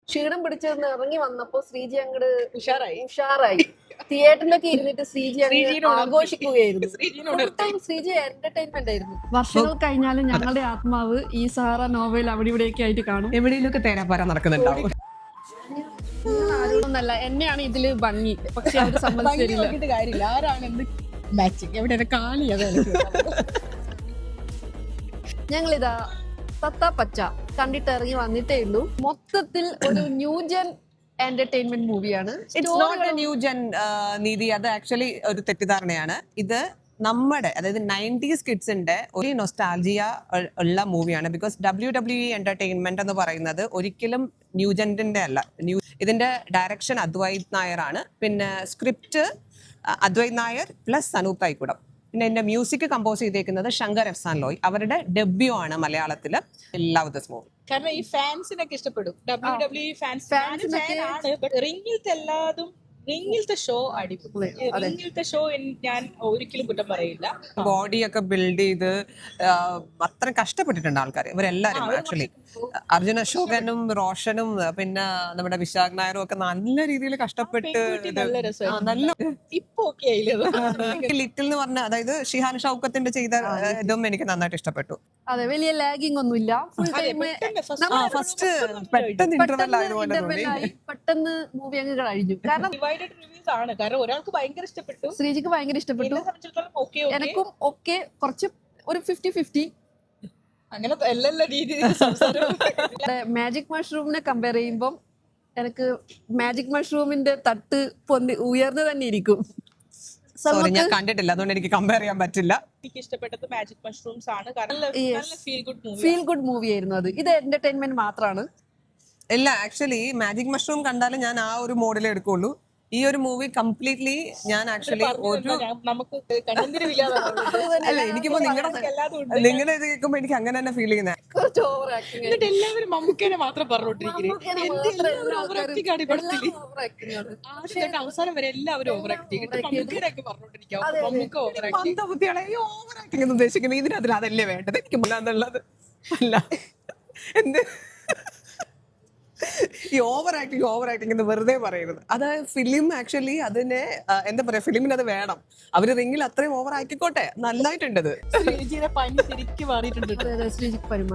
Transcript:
ക്ഷീണം പിടിച്ചെന്ന് ഇറങ്ങി വന്നപ്പോ ശ്രീജി അങ്ങോട്ട് ഉഷാറായി തിയേറ്ററിലൊക്കെ ഇരുന്നിട്ട് ശ്രീജി അങ്ങ് ആഘോഷിക്കുകയായിരുന്നു. ഫുൾ ടൈം ശ്രീജി എന്റർടൈൻമെന്റ് ആയിരുന്നു. വർഷങ്ങൾ കഴിഞ്ഞാലും ഞങ്ങളുടെ ആത്മാവ് ഈ സഹാറ നോവൽ അവിടെ ഇവിടെയൊക്കെ ആയിട്ട് കാണും. എവിടെയെങ്കിലുമൊക്കെ തേരാപ്പാര നടക്കുന്നുണ്ടാവും. ആരോടൊന്നല്ല, എന്നെയാണ് ഇതില് ഭംഗി. പക്ഷെ അവര് സമ്മതിച്ചില്ല. കാര്യമില്ല, ആരാണ് എന്ത് മാച്ചിങ് എവിടെ കാളി ഞങ്ങളിതാ തത്ത പച്ച കണ്ടിട്ട് ഇറങ്ങി വന്നിട്ടേ ഉള്ളൂ. മൊത്തത്തിൽ ഒരു ന്യൂജൻ എന്റർടൈൻമെന്റ് മൂവിയാണ്. It's not a new gen നീതി. അത് ആക്ച്വലി ഒരു തെറ്റിദ്ധാരണയാണ്. ഇത് നമ്മുടെ, അതായത് 90s കിഡ്സിന്റെ ഒരു നൊസ്റ്റാൾജിയ ഉള്ള മൂവിയാണ്. ബിക്കോസ് WWE എന്റർടൈൻമെന്റ് എന്ന് പറയുന്നത് ഒരിക്കലും ന്യൂജെന്റിന്റെ അല്ല. ഇതിന്റെ ഡയറക്ഷൻ അദ്വൈത് നായർ ആണ്. പിന്നെ സ്ക്രിപ്റ്റ് അദ്വൈത് നായർ പ്ലസ് സനൂപ് തൈക്കുടം. പിന്നെ എന്റെ മ്യൂസിക് കമ്പോസ് ചെയ്തേക്കുന്നത് ശങ്കർ എഫ്സാൻ ലോയ്. അവരുടെ ഡെബ്യൂ ആണ് മലയാളത്തില്. Love this movie. കാരണം ഈ ഫാൻസിനൊക്കെ ഇഷ്ടപ്പെടും. WWE ഫാൻസ് ആണ്. ബട്ട് റിംഗിലത്തെ എല്ലാതും റിംഗിലത്തെ ഷോ അടിപൊളി. റിംഗിലത്തെ ഷോ ഞാൻ ഒരിക്കലും കുറ്റം പറയില്ല. ബോഡിയൊക്കെ ബിൽഡ് ചെയ്ത് അത്ര കഷ്ടപ്പെട്ടിട്ടുണ്ട് ആൾക്കാർ. ഇവരെല്ലാരും ആക്ച്വലി അർജുൻ അശോകനും റോഷനും പിന്നെ നമ്മുടെ വിശാഖ് നായരും ഒക്കെ നല്ല രീതിയിൽ കഷ്ടപ്പെട്ട് നല്ല രസമായിരുന്നു. നല്ല ഇപ്പൊ ഓക്കെ ആയില്ലേ? ലിറ്റിൽ എന്ന് പറഞ്ഞ, അതായത് ഷിഹാൻ ഷൗക്കത്തിന്റെ ചെയ്ത ഇതും എനിക്ക് നന്നായിട്ട് ഇഷ്ടപ്പെട്ടു. അതെ, വലിയ ലാഗിങ് ഒന്നുമില്ല. ഫുൾ ടൈം ഫസ്റ്റ് പെട്ടെന്ന് ഇന്റർവെൽ ആയതുപോലെ തോന്നി. പെട്ടെന്ന് മൂവി അങ്ങ് കഴിഞ്ഞു. കാരണം ഡിവൈഡഡ് റിവ്യൂസ് ആണ്. കാരണം ഒരാൾക്ക് ഭയങ്കര ഇഷ്ടപ്പെട്ടു, ശ്രീജിക്ക് ഭയങ്കര ഇഷ്ടപ്പെട്ടു. എന്നെ സംബന്ധിച്ചിടത്തോളം ഓക്കെ എനക്കും ഒക്കെ കുറച്ച് ഒരു 50-50. അങ്ങനെ എല്ലാ രീതിയിൽ സംസാരം. മാജിക് മഷ്റൂമിനെ കമ്പയർ ചെയ്യുമ്പോൾ എനിക്ക് മാജിക് മഷ്റൂമിന്റെ തട്ട് ഉയർന്നു തന്നെ ഇരിക്കും. സോറി, ഞാൻ കണ്ടിട്ടില്ല, അതുകൊണ്ട് എനിക്ക് കമ്പയർ ചെയ്യാൻ പറ്റില്ല. എനിക്ക് ഇഷ്ടപ്പെട്ടത് മാജിക് മഷ്റൂംസ് ആണ്. കാരണം നല്ല ഫീൽ ഗുഡ് മൂവി ആയിരുന്നു അത്. ഇത് എന്റർടൈൻമെന്റ് മാത്രമാണ്. ഇല്ല, ആക്ച്വലി മാജിക് മഷ്റൂം കണ്ടാലും ഞാൻ ആ ഒരു മോഡിലേ എടുക്കുള്ളൂ. ഈ ഒരു മൂവി കംപ്ലീറ്റ്ലി ഞാൻ ആക്ച്വലി ഒരു നമുക്ക് അല്ല, എനിക്കിപ്പോ നിങ്ങളുടെ ഇത് കേൾക്കുമ്പോ എനിക്ക് അങ്ങനെ തന്നെ ഫീൽ ചെയ്യുന്നത്. കുറച്ച് ഓവർ ആക്ടിങ്. എന്നിട്ട് എല്ലാവരും മമ്മൂക്കേനെ മാത്രം പറഞ്ഞോണ്ടിരിക്കുന്നത്. അവസാനം വരെ എല്ലാവരും ഓവർ ആക്ടിങ് പറഞ്ഞോണ്ടിരിക്കും. Mammukka over acting. മന്ദബുദ്ധിയാണ് ഈ ഓവർ ആക്ടിങ് എന്ന് ഉദ്ദേശിക്കുന്നത്. ഇതിനകത്തിൽ അതല്ലേ വേണ്ടത്. എനിക്ക് മുല്ലാന്നുള്ളത് അല്ല. എന്ത് ഈ ഓവർ ആക്ടിങ് എന്ന് വെറുതെ പറയരുത്. അതായത് ഫിലിം ആക്ച്വലി അതിനെ എന്താ പറയാ, ഫിലിമിന് അത് വേണം. അവര് റിംഗിൽ അത്രയും ഓവർ ആക്കിക്കോട്ടെ, നന്നായിട്ടുണ്ട്. ശ്രീജിയുടെ പനി ശരിക്കും മാറിയിട്ടുണ്ട്. ശ്രീജിക്ക് പരിമാറി.